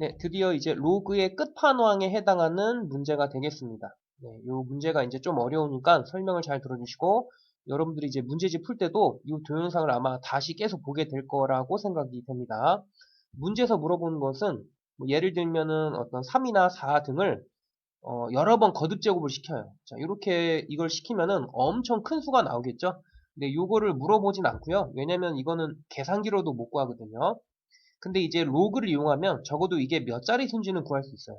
네, 드디어 이제 로그의 끝판왕에 해당하는 문제가 되겠습니다. 네, 이 문제가 이제 좀 어려우니까 설명을 잘 들어주시고, 여러분들이 이제 문제집 풀 때도 이 동영상을 아마 다시 계속 보게 될 거라고 생각이 됩니다. 문제에서 물어보는 것은, 뭐 예를 들면은 어떤 3이나 4 등을 여러 번 거듭 제곱을 시켜요. 자, 이렇게 이걸 시키면은 엄청 큰 수가 나오겠죠? 근데 요거를 물어보진 않고요. 왜냐면 이거는 계산기로도 못 구하거든요. 근데 이제 로그를 이용하면 적어도 이게 몇 자리 수인지는 구할 수 있어요.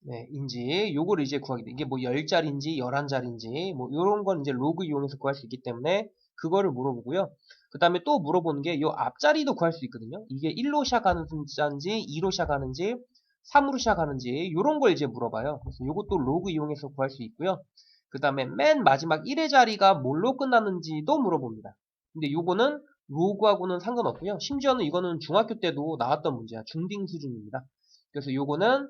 네, 인지 요거를 이제 구하게 돼. 이게 뭐 10자리인지 11자리인지 뭐 요런 건 이제 로그 이용해서 구할 수 있기 때문에 그거를 물어보고요. 그 다음에 또 물어보는 게 요 앞자리도 구할 수 있거든요. 이게 1로 시작하는 숫자인지 2로 시작하는지 3으로 시작하는지 요런 걸 이제 물어봐요. 그래서 요것도 로그 이용해서 구할 수 있고요. 그 다음에 맨 마지막 1의 자리가 뭘로 끝나는지도 물어봅니다. 근데 요거는 로그하고는 상관없고요. 심지어는 이거는 중학교 때도 나왔던 문제야. 중딩 수준입니다. 그래서 요거는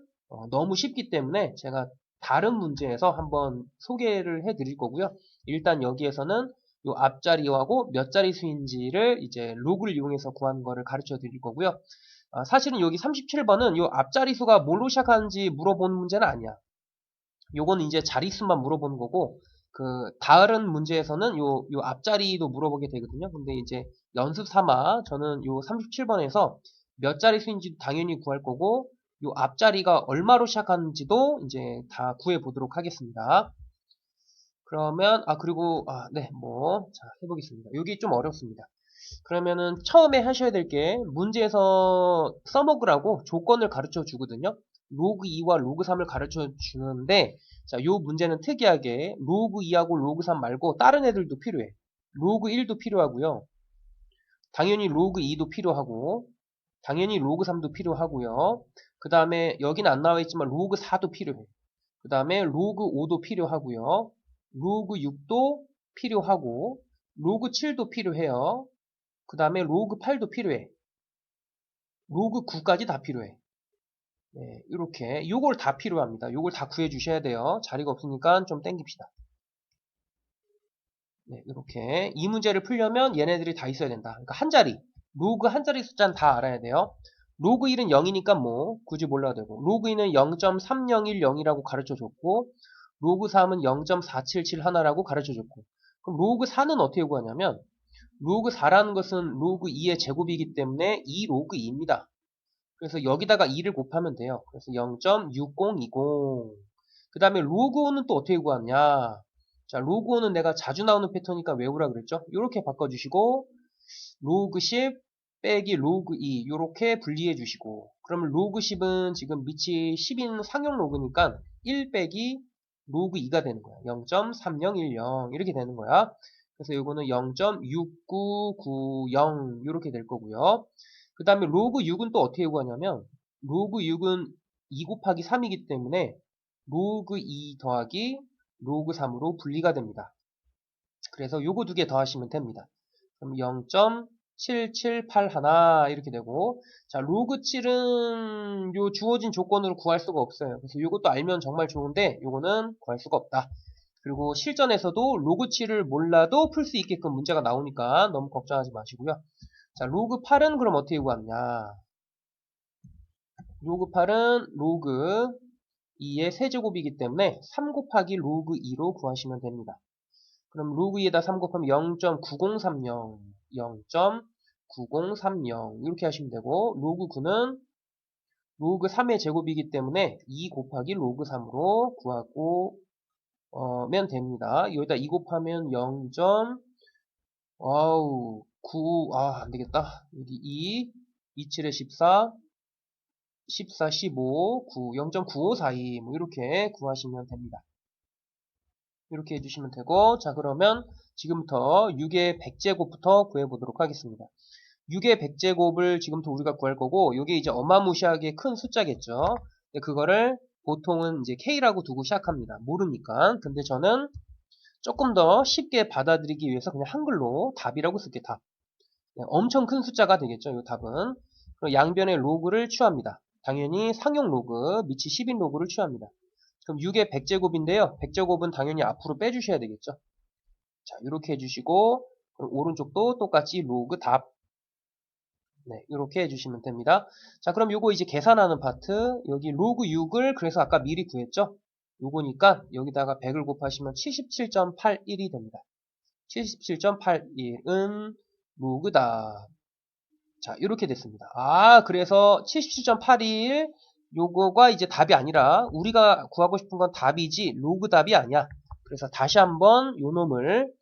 너무 쉽기 때문에 제가 다른 문제에서 한번 소개를 해 드릴 거고요. 일단 여기에서는 요 앞자리하고 몇 자리 수인지를 이제 로그를 이용해서 구한 거를 가르쳐 드릴 거고요. 사실은 여기 37번은 요 앞자리 수가 뭘로 시작하는지 물어보는 문제는 아니야. 요거는 이제 자릿수만 물어보는 거고, 그 다른 문제에서는 요 앞자리도 물어보게 되거든요. 근데 이제 연습 삼아 저는 요 37번에서 몇 자리 수인지도 당연히 구할 거고, 요 앞자리가 얼마로 시작하는지도 이제 다 구해 보도록 하겠습니다. 그러면 그리고 네, 뭐 자, 해보겠습니다. 여기 좀 어렵습니다. 그러면은 처음에 하셔야 될 게 문제에서 써먹으라고 조건을 가르쳐 주거든요. 로그 2와 로그 3을 가르쳐 주는데, 자, 요 문제는 특이하게 로그 2하고 로그 3 말고 다른 애들도 필요해. 로그 1도 필요하고요. 당연히 로그 2도 필요하고, 당연히 로그 3도 필요하고요. 그 다음에 여기는 안 나와 있지만 로그 4도 필요해. 그 다음에 로그 5도 필요하고요. 로그 6도 필요하고, 로그 7도 필요해요. 그 다음에 로그 8도 필요해. 로그 9까지 다 필요해. 네, 이렇게 요걸 다 필요합니다. 요걸 다 구해 주셔야 돼요. 자리가 없으니까 좀 땡깁시다. 네, 이렇게 이 문제를 풀려면 얘네들이 다 있어야 된다. 그러니까 한 자리, 로그 한 자리 숫자는 다 알아야 돼요. 로그 1은 0이니까 뭐 굳이 몰라도 되고, 로그 2는 0.3010이라고 가르쳐 줬고, 로그 3은 0.4771라고 가르쳐 줬고, 그럼 로그 4는 어떻게 구하냐면, 로그 4라는 것은 로그 2의 제곱이기 때문에 2 로그 2입니다. 그래서 여기다가 2를 곱하면 돼요. 그래서 0.6020. 그 다음에 로그 5는 또 어떻게 구하냐? 자, 로그 5는 내가 자주 나오는 패턴이니까 외우라 그랬죠? 이렇게 바꿔주시고, 로그 10 빼기 로그 2 이렇게 분리해 주시고, 그러면 로그 10은 지금 밑이 10인 상용 로그니까 1 빼기 로그 2가 되는 거야. 0.3010 이렇게 되는 거야. 그래서 이거는 0.6990 이렇게 될 거고요. 그 다음에 로그 6은 또 어떻게 구하냐면, 로그 6은 2 곱하기 3이기 때문에 로그 2 더하기 로그 3으로 분리가 됩니다. 그래서 요거 두 개 더하시면 됩니다. 그럼 0.7781 이렇게 되고, 자, 로그 7은 요 주어진 조건으로 구할 수가 없어요. 그래서 요것도 알면 정말 좋은데 요거는 구할 수가 없다. 그리고 실전에서도 로그 7을 몰라도 풀 수 있게끔 문제가 나오니까 너무 걱정하지 마시고요. 자, 로그 8은 그럼 어떻게 구하느냐? 로그 8은 로그 2의 세제곱이기 때문에 3 곱하기 로그 2로 구하시면 됩니다. 그럼 로그 2에다 3 곱하면 0.9030, 0.9030 이렇게 하시면 되고, 로그 9는 로그 3의 제곱이기 때문에 2 곱하기 로그 3으로 구하고 면 됩니다. 여기다 2 곱하면 0. 아우 9, 안되겠다. 여기 2, 27에 14, 14, 15, 9, 0.9542 뭐 이렇게 구하시면 됩니다. 이렇게 해주시면 되고, 자, 그러면 지금부터 6의 100제곱부터 구해보도록 하겠습니다. 6의 100제곱을 지금부터 우리가 구할 거고, 이게 이제 어마무시하게 큰 숫자겠죠. 근데 그거를 보통은 이제 K라고 두고 시작합니다. 모르니까. 근데 저는 조금 더 쉽게 받아들이기 위해서 그냥 한글로 답이라고 쓸게, 답. 네, 엄청 큰 숫자가 되겠죠, 이 답은. 그리고 양변의 로그를 취합니다. 당연히 상용 로그, 밑이 10인 로그를 취합니다. 그럼 6의 100제곱인데요. 100제곱은 당연히 앞으로 빼주셔야 되겠죠. 자, 이렇게 해주시고, 그럼 오른쪽도 똑같이 로그 답. 네, 이렇게 해주시면 됩니다. 자, 그럼 요거 이제 계산하는 파트, 여기 로그 6을 그래서 아까 미리 구했죠? 요거니까 여기다가 100을 곱하시면 77.81이 됩니다. 77.81은 로그다. 자, 이렇게 됐습니다. 아, 그래서 77.81 요거가 이제 답이 아니라 우리가 구하고 싶은 건 답이지 로그 답이 아니야. 그래서 다시 한번 요 놈을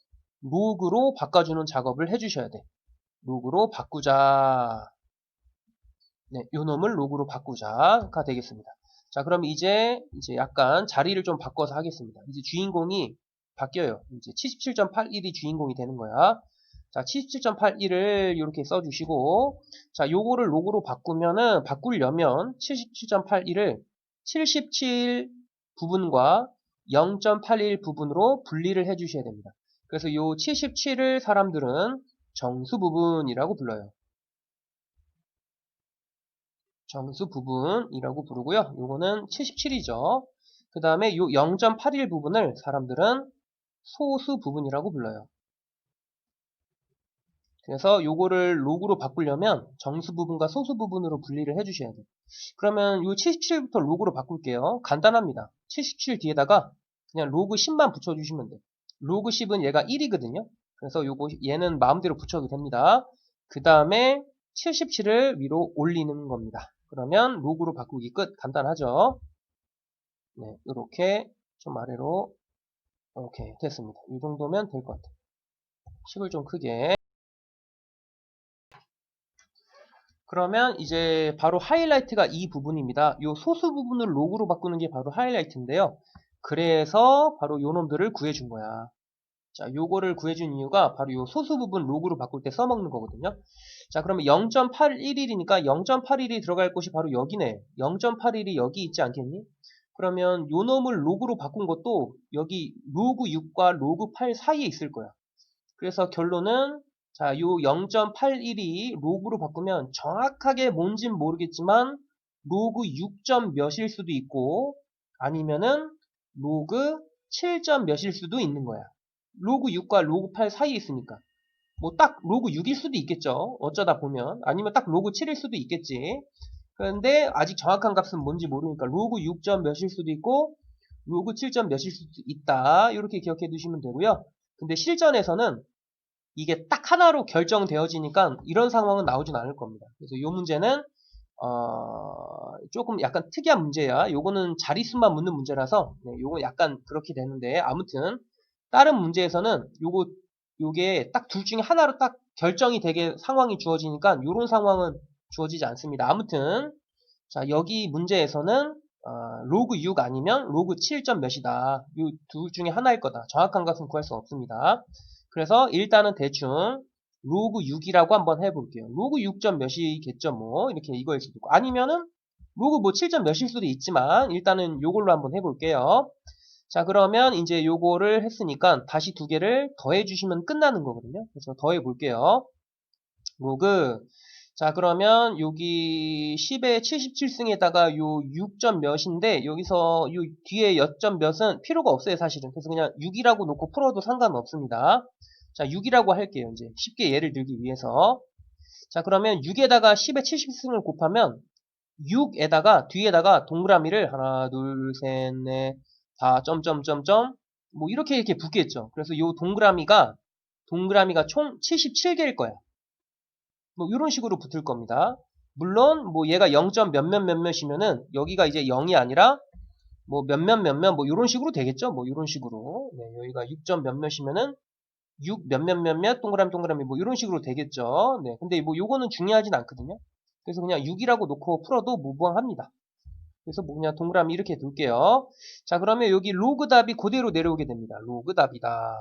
로그로 바꿔주는 작업을 해주셔야 돼. 로그로 바꾸자. 네, 요 놈을 로그로 바꾸자가 되겠습니다. 자, 그럼 이제 약간 자리를 좀 바꿔서 하겠습니다. 이제 주인공이 바뀌어요. 이제 77.81이 주인공이 되는 거야. 자, 77.81을 이렇게 써주시고, 자, 요거를 로그로 바꾸려면 77.81을 77 부분과 0.81 부분으로 분리를 해주셔야 됩니다. 그래서 요 77을 사람들은 정수 부분이라고 불러요. 정수 부분이라고 부르고요. 요거는 77이죠. 그 다음에 요 0.81 부분을 사람들은 소수 부분이라고 불러요. 그래서 요거를 로그로 바꾸려면 정수 부분과 소수 부분으로 분리를 해주셔야 돼요. 그러면 요 77부터 로그로 바꿀게요. 간단합니다. 77 뒤에다가 그냥 로그 10만 붙여주시면 돼요. 로그 10은 얘가 1이거든요. 그래서 얘는 마음대로 붙여도 됩니다. 그 다음에 77을 위로 올리는 겁니다. 그러면 로그로 바꾸기 끝. 간단하죠? 네, 이렇게 좀 아래로 이렇게 됐습니다. 이 정도면 될 것 같아요. 식을 좀 크게. 그러면 이제 바로 하이라이트가 이 부분입니다. 이 소수 부분을 로그로 바꾸는 게 바로 하이라이트인데요. 그래서 바로 요 놈들을 구해준 거야. 자, 요거를 구해준 이유가 바로 요 소수 부분 로그로 바꿀 때 써먹는 거거든요. 자, 그러면 0.81이니까 0.81이 들어갈 곳이 바로 여기네. 0.81이 여기 있지 않겠니? 그러면 요 놈을 로그로 바꾼 것도 여기 로그 6과 로그 8 사이에 있을 거야. 그래서 결론은 자, 요 0.81이 로그로 바꾸면 정확하게 뭔진 모르겠지만 로그 6점 몇일 수도 있고 아니면은 로그 7점 몇일 수도 있는 거야. 로그 6과 로그 8 사이에 있으니까. 뭐 딱 로그 6일 수도 있겠죠. 어쩌다 보면. 아니면 딱 로그 7일 수도 있겠지. 그런데 아직 정확한 값은 뭔지 모르니까 로그 6점 몇일 수도 있고 로그 7점 몇일 수도 있다. 이렇게 기억해 두시면 되고요. 근데 실전에서는 이게 딱 하나로 결정되어지니까 이런 상황은 나오진 않을 겁니다. 그래서 이 문제는 조금 약간 특이한 문제야. 요거는 자릿수만 묻는 문제라서 요거 약간 그렇게 되는데 아무튼 다른 문제에서는 요게 딱 둘 중에 하나로 딱 결정이 되게 상황이 주어지니까 요런 상황은 주어지지 않습니다. 아무튼 자 여기 문제에서는 로그 6 아니면 로그 7점 몇이다. 요 둘 중에 하나일 거다. 정확한 값은 구할 수 없습니다. 그래서 일단은 대충 로그 6이라고 한번 해볼게요. 로그 6점 몇이겠죠 뭐 이렇게 이거일 수도 있고 아니면은 로그 뭐 7점 몇일 수도 있지만 일단은 요걸로 한번 해볼게요. 자 그러면 이제 요거를 했으니까 다시 두 개를 더해 주시면 끝나는 거거든요. 그래서 더해 볼게요. 로그 자 그러면 여기 10의 77승에다가 요 6점 몇인데 여기서 요 뒤에 몇 점 몇은 필요가 없어요 사실은. 그래서 그냥 6이라고 놓고 풀어도 상관없습니다. 자 6이라고 할게요. 이제 쉽게 예를 들기 위해서. 자 그러면 6에다가 10의 70승을 곱하면 6에다가 뒤에다가 동그라미를 하나 둘 셋 넷 다 점점점점 뭐 이렇게 붙겠죠. 그래서 요 동그라미가 총 77개일 거야. 뭐 이런 식으로 붙을 겁니다. 물론 뭐 얘가 0점 몇몇 몇몇이면은 여기가 이제 0이 아니라 뭐 몇몇 몇몇 뭐 이런 식으로 되겠죠. 뭐 이런 식으로. 네, 여기가 6점 몇몇이면은 6 몇몇 몇몇 동그라미 동그라미 뭐 이런 식으로 되겠죠. 네. 근데 뭐 요거는 중요하진 않거든요. 그래서 그냥 6이라고 놓고 풀어도 무방합니다. 그래서 뭐 그냥 동그라미 이렇게 둘게요. 자, 그러면 여기 로그 답이 그대로 내려오게 됩니다. 로그 답이다.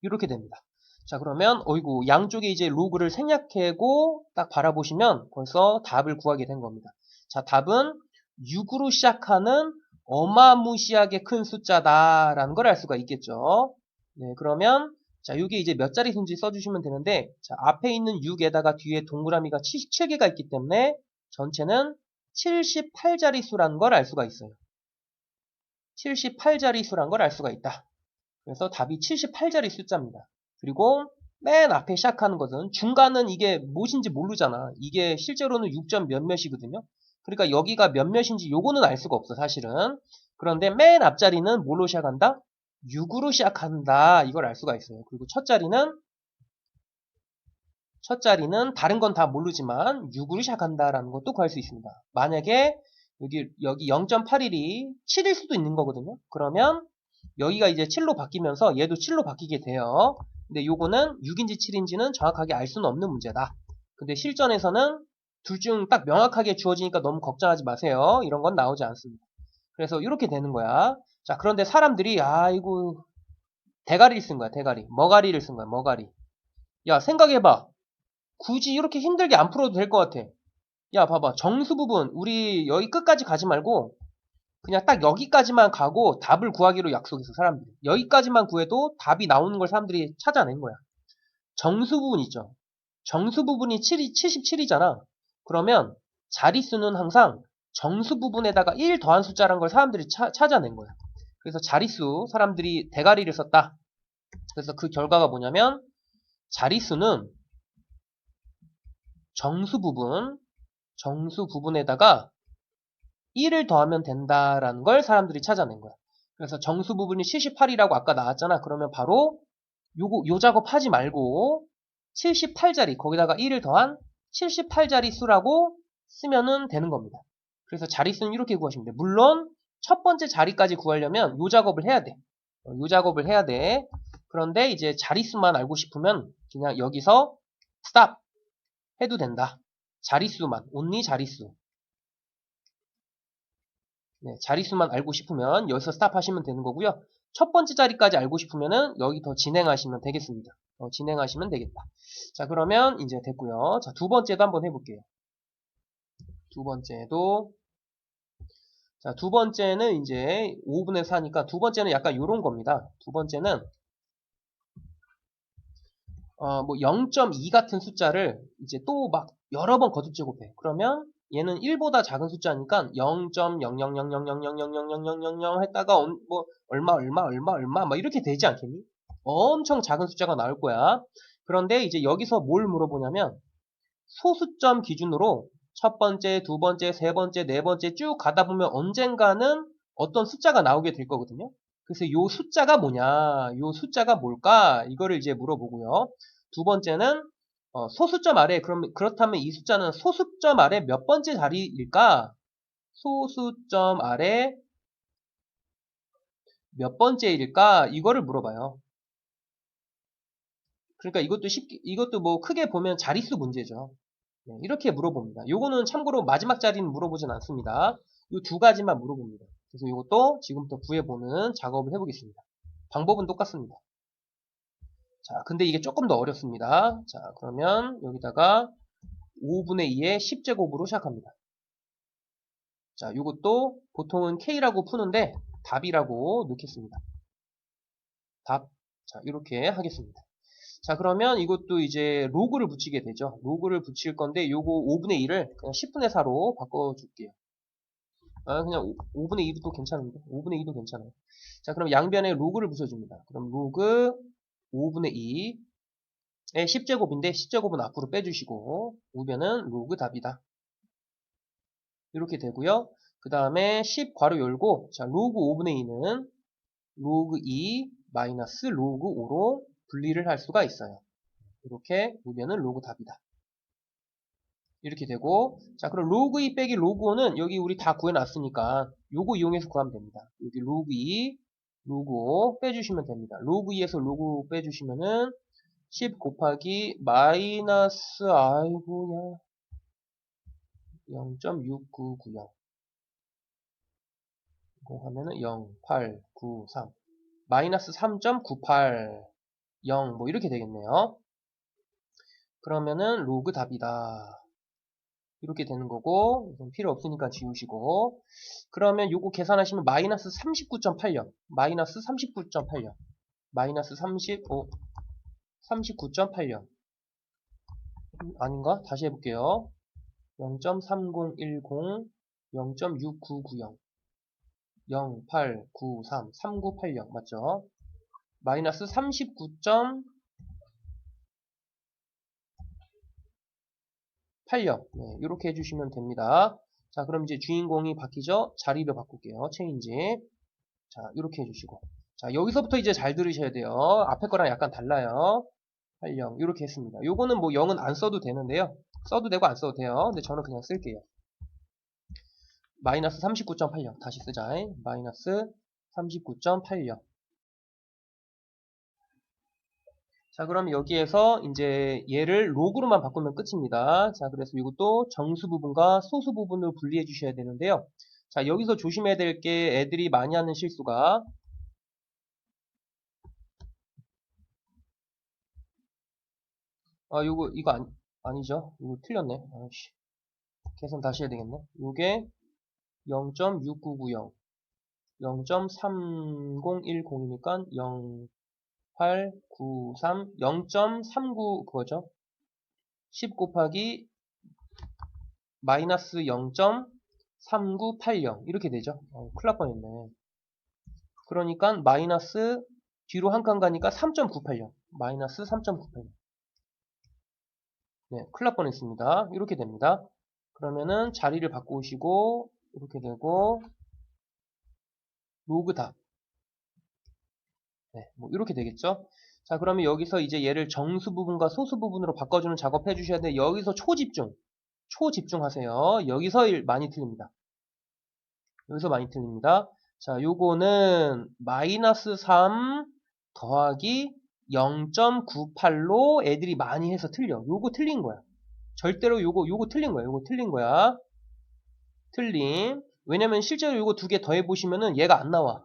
이렇게 됩니다. 자, 그러면 어이구 양쪽에 이제 로그를 생략하고 딱 바라보시면 벌써 답을 구하게 된 겁니다. 자, 답은 6으로 시작하는 어마무시하게 큰 숫자다라는 걸 알 수가 있겠죠. 네, 그러면 자, 이게 이제 몇 자릿수인지 써주시면 되는데 자, 앞에 있는 6에다가 뒤에 동그라미가 77개가 있기 때문에 전체는 78자릿수라는 걸 알 수가 있어요. 78자릿수라는 걸 알 수가 있다. 그래서 답이 78자리 숫자입니다. 그리고 맨 앞에 시작하는 것은 중간은 이게 무엇인지 모르잖아. 이게 실제로는 6점 몇몇이거든요. 그러니까 여기가 몇몇인지 요거는 알 수가 없어 사실은. 그런데 맨 앞자리는 뭘로 시작한다? 6으로 시작한다. 이걸 알 수가 있어요. 그리고 첫 자리는 다른 건 다 모르지만 6으로 시작한다라는 것도 구할 수 있습니다. 만약에 여기 0.81이 7일 수도 있는 거거든요. 그러면 여기가 이제 7로 바뀌면서 얘도 7로 바뀌게 돼요. 근데 요거는 6인지 7인지는 정확하게 알 수는 없는 문제다. 근데 실전에서는 둘 중 딱 명확하게 주어지니까 너무 걱정하지 마세요. 이런 건 나오지 않습니다. 그래서 이렇게 되는 거야. 자, 그런데 사람들이 아이고 대가리를 쓴 거야. 대가리. 머가리를 쓴 거야. 머가리. 야, 생각해봐. 굳이 이렇게 힘들게 안 풀어도 될 것 같아. 야, 봐봐. 정수 부분 우리 여기 끝까지 가지 말고 그냥 딱 여기까지만 가고 답을 구하기로 약속했어, 사람들이. 여기까지만 구해도 답이 나오는 걸 사람들이 찾아낸 거야. 정수 부분 있죠. 정수 부분이 77이잖아. 그러면 자릿수는 항상 정수 부분에다가 1 더한 숫자란 걸 사람들이 찾아낸 거야. 그래서 자릿수 사람들이 대가리를 썼다. 그래서 그 결과가 뭐냐면 자릿수는 정수 부분에다가 1을 더하면 된다라는 걸 사람들이 찾아낸 거야. 그래서 정수 부분이 78이라고 아까 나왔잖아. 그러면 바로 요 작업 하지 말고 78자리 거기다가 1을 더한 78자리 수라고 쓰면은 되는 겁니다. 그래서 자릿수는 이렇게 구하시면 돼. 물론 첫 번째 자리까지 구하려면 요 작업을 해야 돼. 요 작업을 해야 돼. 그런데 이제 자릿수만 알고 싶으면 그냥 여기서 스탑 해도 된다. 자릿수만, 온리 자릿수. 네, 자릿수만 알고 싶으면 여기서 스탑 하시면 되는 거고요. 첫 번째 자리까지 알고 싶으면은 여기 더 진행하시면 되겠습니다. 진행하시면 되겠다. 자, 그러면 이제 됐고요. 자, 두 번째도 한번 해볼게요. 두 번째도 자, 두 번째는 이제 5분의 4니까 두 번째는 약간 요런 겁니다. 두 번째는 뭐 0.2 같은 숫자를 이제 또 막 여러 번 거듭 제곱해. 그러면 얘는 1보다 작은 숫자니까 0.00000000000 했다가 뭐 얼마 막 이렇게 되지 않겠니? 엄청 작은 숫자가 나올 거야. 그런데 이제 여기서 뭘 물어보냐면 소수점 기준으로 첫 번째, 두 번째, 세 번째, 네 번째 쭉 가다 보면 언젠가는 어떤 숫자가 나오게 될 거거든요. 그래서 요 숫자가 뭐냐, 요 숫자가 뭘까? 이거를 이제 물어보고요. 두 번째는 소수점 아래, 그렇다면 이 숫자는 소수점 아래 몇 번째 자리일까? 소수점 아래 몇 번째일까? 이거를 물어봐요. 그러니까 이것도 뭐 크게 보면 자릿수 문제죠. 네, 이렇게 물어봅니다. 요거는 참고로 마지막 자리는 물어보진 않습니다. 요 두 가지만 물어봅니다. 그래서 이것도 지금부터 구해보는 작업을 해보겠습니다. 방법은 똑같습니다. 자, 근데 이게 조금 더 어렵습니다. 자, 그러면 여기다가 5분의 2의 10제곱으로 시작합니다. 자, 요것도 보통은 K라고 푸는데 답이라고 넣겠습니다. 답. 자, 이렇게 하겠습니다. 자, 그러면 이것도 이제 로그를 붙이게 되죠. 로그를 붙일 건데 요거 5분의 2를 그냥 10분의 4로 바꿔줄게요. 그냥 5분의 2도 괜찮은데 5분의 2도 괜찮아요. 자, 그럼 양변에 로그를 붙여줍니다. 그럼 로그 5분의 2의 10제곱인데 10제곱은 앞으로 빼주시고 우변은 로그 답이다. 이렇게 되고요. 그 다음에 10 괄호 열고 자 로그 5분의 2는 로그 2 마이너스 로그 5로 분리를 할 수가 있어요. 이렇게 우변은 로그 답이다. 이렇게 되고 자 그럼 로그 2 빼기 로그 5는 여기 우리 다 구해놨으니까 요거 이용해서 구하면 됩니다. 여기 로그 2 로그 5 빼주시면 됩니다. 로그 2에서 로그 5 빼주시면은 10 곱하기 마이너스 아이고야 0.6990 이거 하면은 0.893 마이너스 3.980 뭐 이렇게 되겠네요. 그러면은 로그 답이다. 이렇게 되는 거고 이건 필요 없으니까 지우시고 그러면 요거 계산하시면 마이너스 39.80 마이너스 39.80 마이너스 39.80 아닌가? 다시 해볼게요. 0.3010 0.6990 0893 3980 맞죠? 마이너스 39.80 80. 네, 이렇게 해주시면 됩니다. 자, 그럼 이제 주인공이 바뀌죠? 자리를 바꿀게요. 체인지. 자, 이렇게 해주시고. 자, 여기서부터 이제 잘 들으셔야 돼요. 앞에 거랑 약간 달라요. 80. 이렇게 했습니다. 요거는 뭐 0은 안 써도 되는데요. 써도 되고 안 써도 돼요. 근데 저는 그냥 쓸게요. 마이너스 39.80. 다시 쓰자. 마이너스 39.80. 자, 그럼 여기에서 이제 얘를 로그로만 바꾸면 끝입니다. 자, 그래서 이것도 정수 부분과 소수 부분을 분리해 주셔야 되는데요. 자, 여기서 조심해야 될 게 애들이 많이 하는 실수가 이거 아니죠. 이거 틀렸네. 아이씨. 계산 다시 해야 되겠네. 요게 0.6990, 0.3010이니까 0.893, 0.39 그거죠. 10 곱하기 마이너스 0.3980 이렇게 되죠. 큰일 날 뻔했네. 그러니까 마이너스 뒤로 한 칸 가니까 3.980 마이너스 3.980. 네, 큰일 날 뻔했습니다. 이렇게 됩니다. 그러면은 자리를 바꾸시고 이렇게 되고 로그 답. 네, 뭐 이렇게 되겠죠. 자, 그러면 여기서 이제 얘를 정수 부분과 소수 부분으로 바꿔주는 작업 해주셔야 돼. 여기서 초집중하세요. 여기서 많이 틀립니다. 여기서 많이 틀립니다. 자, 요거는 마이너스 3 더하기 0.98로 애들이 많이 해서 틀려. 요거 틀린 거야. 절대로 요거 틀린 거야. 요거 틀린 거야. 틀림. 왜냐면 실제로 요거 두 개 더해보시면은 얘가 안 나와.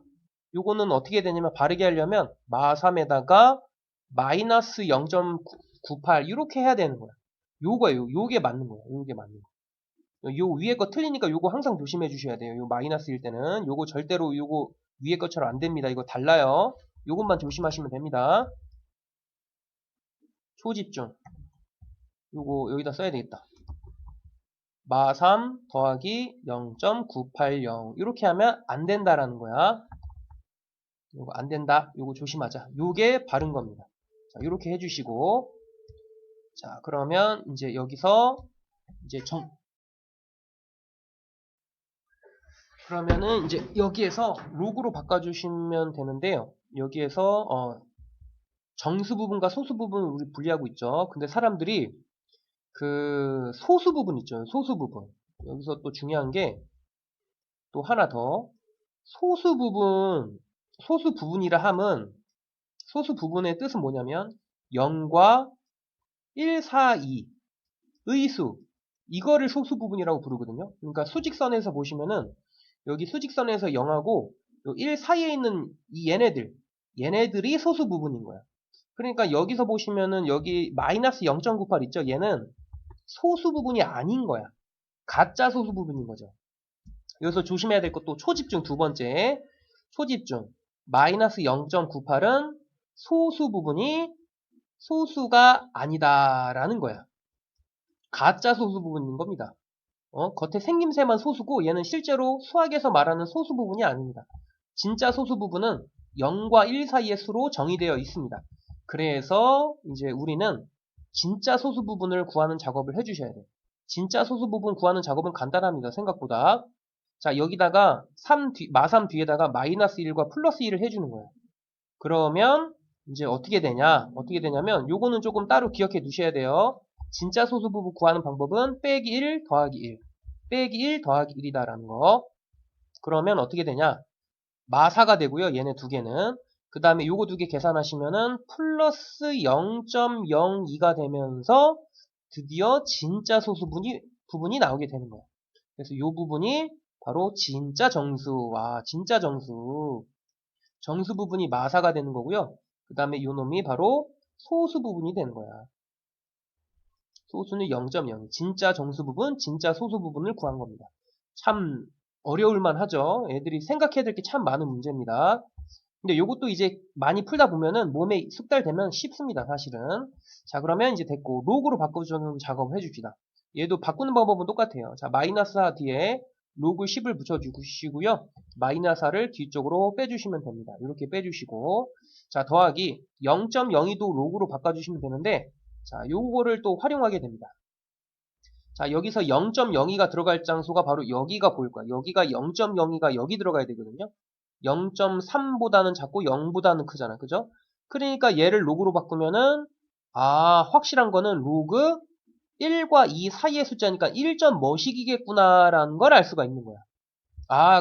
요거는 어떻게 되냐면 바르게 하려면 마3에다가 마이너스 0.98 이렇게 해야 되는 거야. 요게 맞는 거야. 요게 맞는 거. 요 위에 거 틀리니까 요거 항상 조심해 주셔야 돼요. 요 마이너스일 때는 요거 절대로 요거 위에 것처럼 안 됩니다. 이거 달라요. 요것만 조심하시면 됩니다. 초집중. 요거 여기다 써야 되겠다. 마3 더하기 0.980 이렇게 하면 안 된다라는 거야. 요거 안 된다. 요거 조심하자. 요게 바른 겁니다. 자, 이렇게 해주시고 자, 그러면 이제 여기서 이제 그러면은 이제 여기에서 로그로 바꿔주시면 되는데요. 여기에서 정수 부분과 소수 부분을 우리 분리하고 있죠. 근데 사람들이 그 소수 부분 있죠. 소수 부분. 여기서 또 중요한 게 또 하나 더 소수 부분이라 함은 소수 부분의 뜻은 뭐냐면 0과 1, 4, 2 의수 이거를 소수 부분이라고 부르거든요. 그러니까 수직선에서 보시면은 여기 수직선에서 0하고 1 사이에 있는 이 얘네들이 소수 부분인 거야. 그러니까 여기서 보시면은 여기 마이너스 0.98 있죠. 얘는 소수 부분이 아닌 거야. 가짜 소수 부분인 거죠. 여기서 조심해야 될 것도 초집중 두 번째. 초집중. 마이너스 0.98은 소수 부분이 소수가 아니다라는 거야. 가짜 소수 부분인 겁니다. 겉에 생김새만 소수고 얘는 실제로 수학에서 말하는 소수 부분이 아닙니다. 진짜 소수 부분은 0과 1 사이의 수로 정의되어 있습니다. 그래서 이제 우리는 진짜 소수 부분을 구하는 작업을 해주셔야 돼요. 진짜 소수 부분 구하는 작업은 간단합니다. 생각보다. 자, 여기다가 마3 뒤에다가 마이너스 1과 플러스 1을 해주는 거예요. 그러면 이제 어떻게 되냐면 요거는 조금 따로 기억해 두셔야 돼요. 진짜 소수 부분 구하는 방법은 빼기 1 더하기 1 빼기 1 더하기 1이다라는 거. 그러면 어떻게 되냐? 마사가 되고요. 얘네 두 개는. 그 다음에 요거 두 개 계산하시면은 플러스 0.02가 되면서 드디어 진짜 소수 부분이 나오게 되는 거예요. 그래서 요 부분이 바로 진짜 정수. 와, 진짜 정수. 정수 부분이 마사가 되는 거고요. 그 다음에 요 놈이 바로 소수 부분이 되는 거야. 소수는 0.0. 진짜 정수 부분, 진짜 소수 부분을 구한 겁니다. 참 어려울만 하죠. 애들이 생각해야 될 게 참 많은 문제입니다. 근데 요것도 이제 많이 풀다 보면은 몸에 숙달되면 쉽습니다, 사실은. 자, 그러면 이제 됐고, 로그로 바꿔주는 작업을 해줍시다. 얘도 바꾸는 방법은 똑같아요. 자, 마이너스 4 뒤에 로그 10을 붙여주시고요. 마이너스 4를 뒤쪽으로 빼주시면 됩니다. 이렇게 빼주시고, 자, 더하기 0.02도 로그로 바꿔주시면 되는데, 자, 요거를 또 활용하게 됩니다. 자, 여기서 0.02가 들어갈 장소가 바로 여기가 보일 거야. 여기가 0.02가 여기 들어가야 되거든요. 0.3보다는 작고 0보다는 크잖아. 그죠? 그러니까 얘를 로그로 바꾸면은 확실한 거는 로그 1과 2 사이의 숫자니까 1점 뭐식이겠구나라는 걸 알 수가 있는 거야.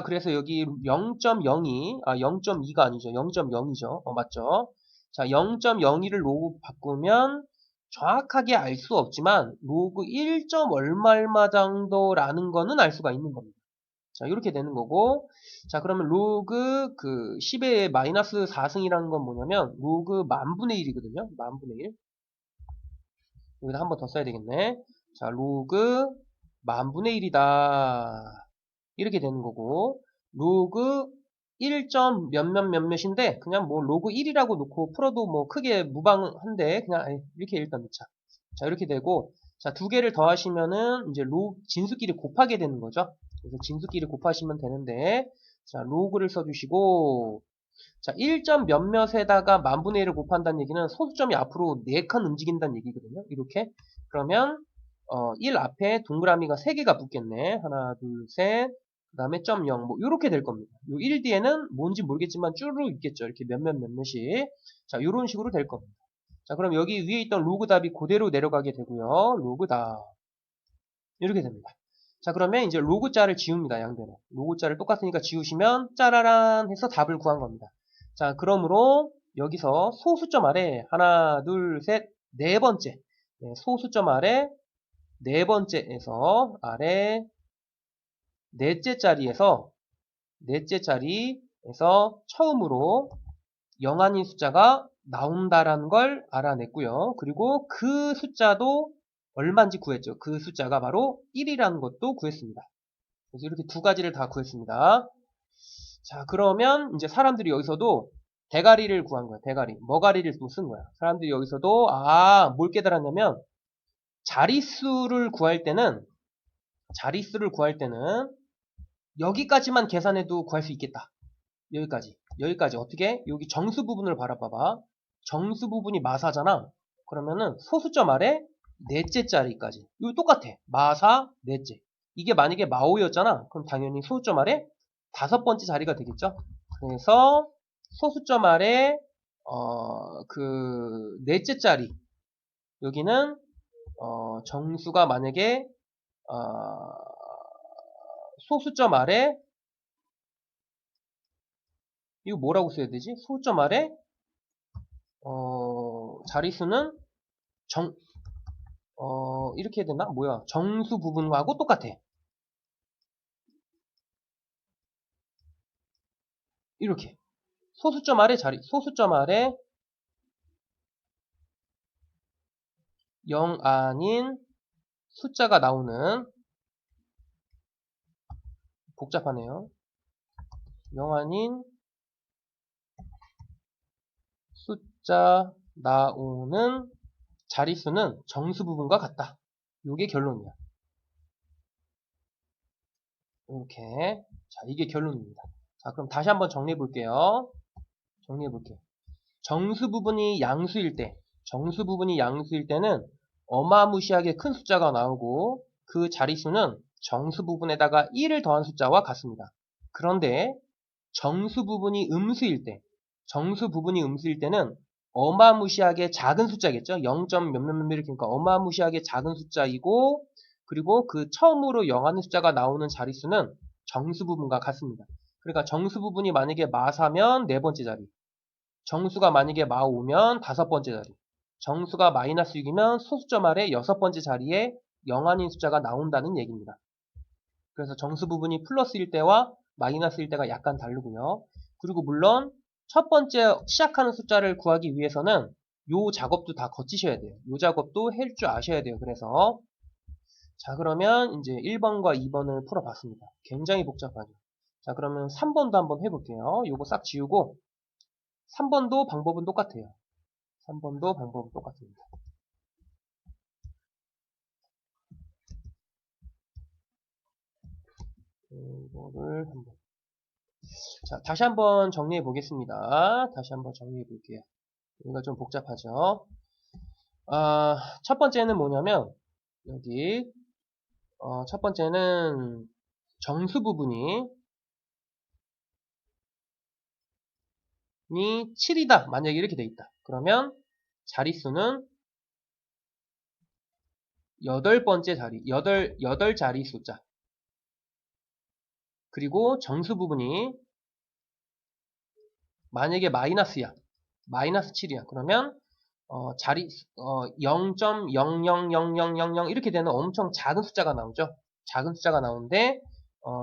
그래서 여기 0.02, 0.2가 아니죠. 0.0이죠. 맞죠? 자, 0.02를 로그 바꾸면 정확하게 알 수 없지만 로그 1점 얼마 정도라는 거는 알 수가 있는 겁니다. 자, 이렇게 되는 거고. 자, 그러면 로그 10의 마이너스 4승이라는 건 뭐냐면 로그 만분의 1이거든요. 만분의 1. 여기다 한 번 더 써야 되겠네. 자, 로그 만분의 1이다. 이렇게 되는 거고. 로그 1점 몇몇인데 그냥 뭐 로그 1이라고 놓고 풀어도 뭐 크게 무방한데 그냥 이렇게 일단 넣자. 자, 이렇게 되고. 자, 두 개를 더하시면은 이제 진수끼리 곱하게 되는 거죠. 그래서 진수끼리 곱하시면 되는데, 자, 로그를 써주시고, 자, 1점 몇몇에다가 만분의 1을 곱한다는 얘기는 소수점이 앞으로 4칸 움직인다는 얘기거든요. 이렇게. 그러면, 1 앞에 동그라미가 3개가 붙겠네. 하나, 둘, 셋. 그 다음에 점 0, 뭐, 요렇게 될 겁니다. 요 1 뒤에는 뭔지 모르겠지만 쭈르륵 있겠죠. 이렇게 몇몇이. 자, 요런 식으로 될 겁니다. 자, 그럼 여기 위에 있던 로그 답이 그대로 내려가게 되고요. 로그 답. 이렇게 됩니다. 자, 그러면 이제 로그 자를 지웁니다. 양변에. 로그 자를 똑같으니까 지우시면 짜라란 해서 답을 구한 겁니다. 자, 그러므로 여기서 소수점 아래 하나, 둘, 셋, 네 번째. 네, 소수점 아래 네 번째에서 아래 넷째 자리에서 처음으로 영한인 숫자가 나온다라는 걸 알아냈고요. 그리고 그 숫자도 얼마인지 구했죠. 그 숫자가 바로 1이라는 것도 구했습니다. 그래서 이렇게 두 가지를 다 구했습니다. 자, 그러면 이제 사람들이 여기서도 대가리를 구한 거야. 대가리. 머가리를 또 쓴 거야. 사람들이 여기서도 뭘 깨달았냐면 자릿수를 구할 때는 여기까지만 계산해도 구할 수 있겠다. 여기까지 어떻게? 여기 정수 부분을 바라봐봐. 정수 부분이 마사잖아. 그러면은 소수점 아래 넷째 자리까지. 이거 똑같아. 마사 넷째. 이게 만약에 마오였잖아. 그럼 당연히 소수점 아래 다섯 번째 자리가 되겠죠. 그래서 소수점 아래 넷째 자리. 여기는 정수가 만약에 소수점 아래 이거 뭐라고 써야 되지? 소수점 아래 자릿수는 이렇게 해야 되나? 뭐야? 정수 부분하고 똑같아. 이렇게. 소수점 아래 0 아닌 숫자가 나오는, 복잡하네요. 0 아닌 숫자 나오는 자릿수는 정수 부분과 같다. 이게 결론이야. 이렇게. 자, 이게 결론입니다. 자, 그럼 다시 한번 정리해 볼게요. 정수 부분이 양수일 때는 어마무시하게 큰 숫자가 나오고 그 자릿수는 정수 부분에다가 1을 더한 숫자와 같습니다. 그런데 정수 부분이 음수일 때는 어마무시하게 작은 숫자겠죠. 0. 몇몇몇 이렇게 니까 어마무시하게 작은 숫자이고 그리고 그 처음으로 영하는 숫자가 나오는 자릿수는 정수 부분과 같습니다. 그러니까 정수 부분이 만약에 마사면 네 번째 자리, 정수가 만약에 마오면 다섯 번째 자리, 정수가 마이너스 6이면 소수점 아래 여섯 번째 자리에 영한인 숫자가 나온다는 얘기입니다. 그래서 정수 부분이 플러스일 때와 마이너스일 때가 약간 다르고요. 그리고 물론 첫 번째 시작하는 숫자를 구하기 위해서는 요 작업도 다 거치셔야 돼요. 요 작업도 할 줄 아셔야 돼요. 그래서 자, 그러면 이제 1번과 2번을 풀어봤습니다. 굉장히 복잡하죠. 자, 그러면 3번도 한번 해볼게요. 요거 싹 지우고 3번도 방법은 똑같아요. 3번도 방법은 똑같습니다. 이거를 한번. 자, 다시 한번 정리해 보겠습니다. 다시 한번 정리해 볼게요. 여기가 좀 복잡하죠. 첫 번째는 뭐냐면, 여기, 첫 번째는 정수 부분이 7이다. 만약에 이렇게 돼 있다. 그러면 자릿수는 8번째 자리, 8자리 숫자. 그리고 정수 부분이 만약에 마이너스야. 마이너스 7이야. 그러면 0.000000 이렇게 되는 엄청 작은 숫자가 나오죠. 작은 숫자가 나오는데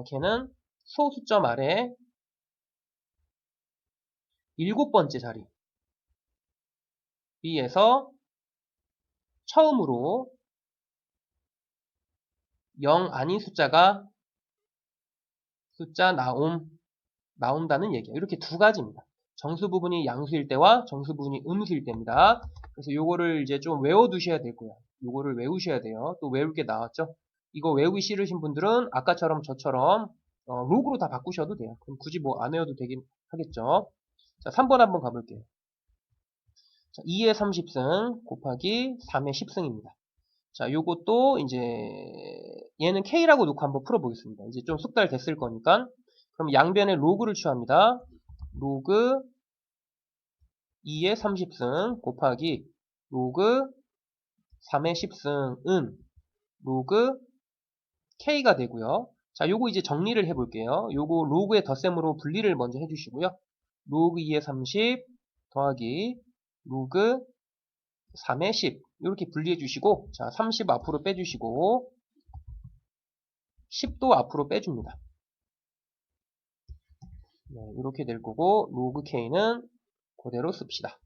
걔는 소수점 아래 7번째 자리 위에서 처음으로 0 아닌 숫자 나온다는 얘기예요. 이렇게 두 가지입니다. 정수 부분이 양수일 때와 정수 부분이 음수일 때입니다. 그래서 요거를 이제 좀 외워두셔야 될 거예요. 요거를 외우셔야 돼요. 또 외울 게 나왔죠? 이거 외우기 싫으신 분들은 아까처럼 저처럼 로그로 다 바꾸셔도 돼요. 그럼 굳이 뭐 안 외워도 되긴 하겠죠. 자, 3번 한번 가볼게요. 자, 2의 30승 곱하기 3의 10승입니다. 자, 요것도 이제 얘는 K라고 놓고 한번 풀어보겠습니다. 이제 좀 숙달 됐을 거니까. 그럼 양변에 로그를 취합니다. 로그 2의 30승 곱하기 로그 3의 10승은 로그 K가 되고요. 자, 요거 이제 정리를 해볼게요. 요거 로그의 덧셈으로 분리를 먼저 해주시고요. 로그 2의 30 더하기 로그 3의 10 이렇게 분리해 주시고 자 30 앞으로 빼주시고 10도 앞으로 빼줍니다. 네, 이렇게 될 거고 로그 K는 그대로 씁시다.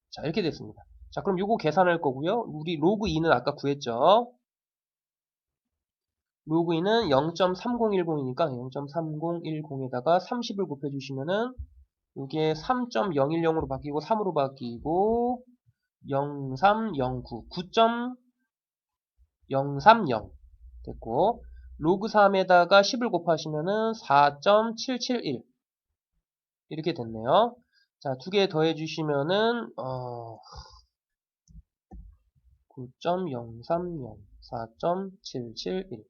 자 이렇게 됐습니다. 자 그럼 요거 계산할 거고요. 우리 로그 2는 아까 구했죠. 로그 2는 0.3010이니까 0.3010에다가 30을 곱해주시면은 이게 3.010으로 바뀌고 3으로 바뀌고 0309 9.030 됐고 로그 3에다가 10을 곱하시면은 4.771 이렇게 됐네요. 자, 두 개 더해 주시면은 9.030 4.771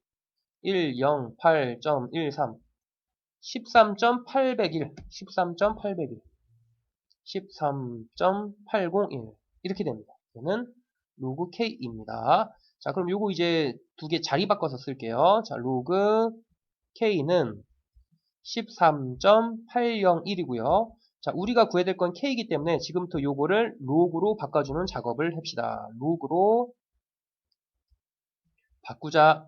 108.13 13.801 13.801 13.801 이렇게 됩니다. 이거는 로그 K입니다. 자, 그럼 요거 이제 두 개 자리 바꿔서 쓸게요. 자, 로그 K는 13.801이고요. 자, 우리가 구해야 될 건 K이기 때문에 지금부터 요거를 로그로 바꿔주는 작업을 합시다. 로그로 바꾸자.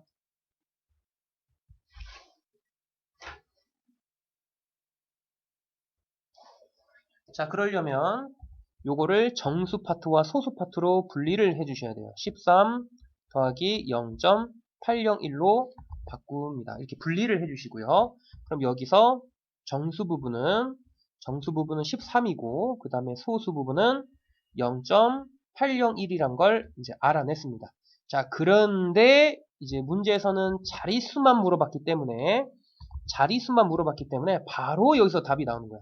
자, 그러려면 요거를 정수 파트와 소수 파트로 분리를 해주셔야 돼요. 13 더하기 0.801로 바꿉니다. 이렇게 분리를 해주시고요. 그럼 여기서 정수 부분은 13이고 그 다음에 소수 부분은 0.801이란 걸 이제 알아냈습니다. 자, 그런데 이제 문제에서는 자릿수만 물어봤기 때문에 바로 여기서 답이 나오는 거야.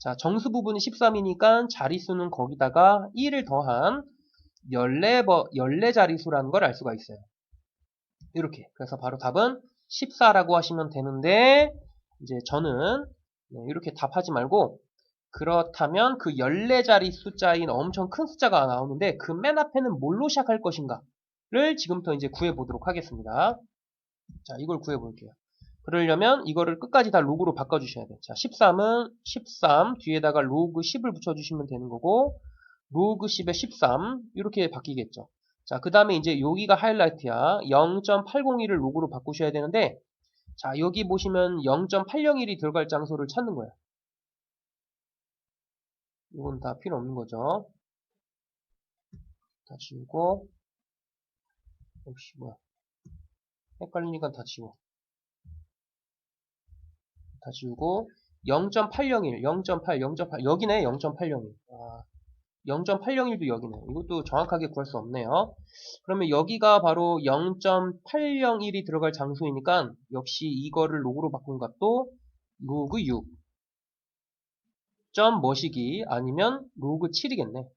자, 정수 부분이 13이니까 자릿수는 거기다가 1을 더한 14자릿수라는 걸 알 수가 있어요. 이렇게. 그래서 바로 답은 14라고 하시면 되는데, 이제 저는 이렇게 답하지 말고, 그렇다면 그 14자리 숫자인 엄청 큰 숫자가 나오는데, 그 맨 앞에는 뭘로 시작할 것인가를 지금부터 이제 구해보도록 하겠습니다. 자, 이걸 구해볼게요. 그러려면 이거를 끝까지 다 로그로 바꿔주셔야 돼요. 자, 13은 13 뒤에다가 로그 10을 붙여주시면 되는 거고 로그 10에 13 이렇게 바뀌겠죠. 자, 그 다음에 이제 여기가 하이라이트야. 0.801을 로그로 바꾸셔야 되는데 자, 여기 보시면 0.801이 들어갈 장소를 찾는 거예요. 이건 다 필요 없는 거죠. 다 지우고 혹시 뭐야 헷갈리니까 다 지워. 다 지우고 0.801, 0.8, 0.8 여기네 0.801. 0.801도 여기네. 이것도 정확하게 구할 수 없네요. 그러면 여기가 바로 0.801이 들어갈 장소이니까 역시 이거를 로그로 바꾼 값도 로그 6. 점 뭐시기 아니면 로그 7이겠네.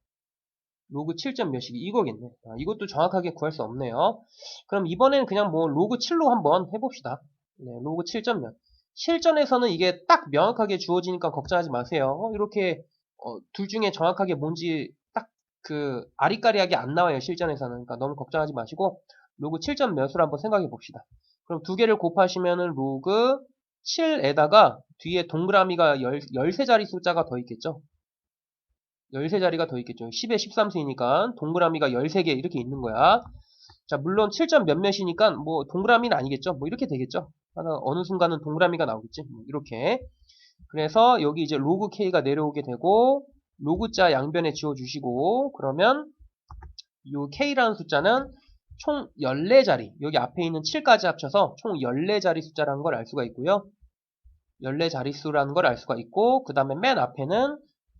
로그 7점 몇이기 이거겠네. 이것도 정확하게 구할 수 없네요. 그럼 이번엔 그냥 뭐 로그 7로 한번 해봅시다. 네, 로그 7점 몇. 실전에서는 이게 딱 명확하게 주어지니까 걱정하지 마세요. 이렇게 둘 중에 정확하게 뭔지 딱 그 아리까리하게 안 나와요. 실전에서는. 그러니까 너무 걱정하지 마시고 로그 7점 몇으로 한번 생각해 봅시다. 그럼 두 개를 곱하시면은 로그 7에다가 뒤에 동그라미가 13자리 숫자가 더 있겠죠. 13자리가 더 있겠죠. 10에 13수이니까 동그라미가 13개 이렇게 있는 거야. 자, 물론 7점 몇몇이니까 뭐 동그라미는 아니겠죠. 뭐 이렇게 되겠죠. 어느 순간은 동그라미가 나오겠지. 뭐 이렇게. 그래서 여기 이제 로그 K가 내려오게 되고 로그자 양변에 지워주시고 그러면 이 K라는 숫자는 총 14자리. 여기 앞에 있는 7까지 합쳐서 총 14자리 숫자라는 걸 알 수가 있고요. 14자릿수라는 걸 알 수가 있고 그 다음에 맨 앞에는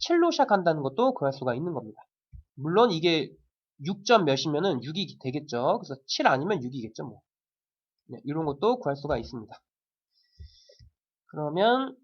7로 시작한다는 것도 구할 수가 있는 겁니다. 물론 이게 6점 몇이면은 6이 되겠죠. 그래서 7 아니면 6이겠죠. 뭐. 네, 이런 것도 구할 수가 있습니다. 그러면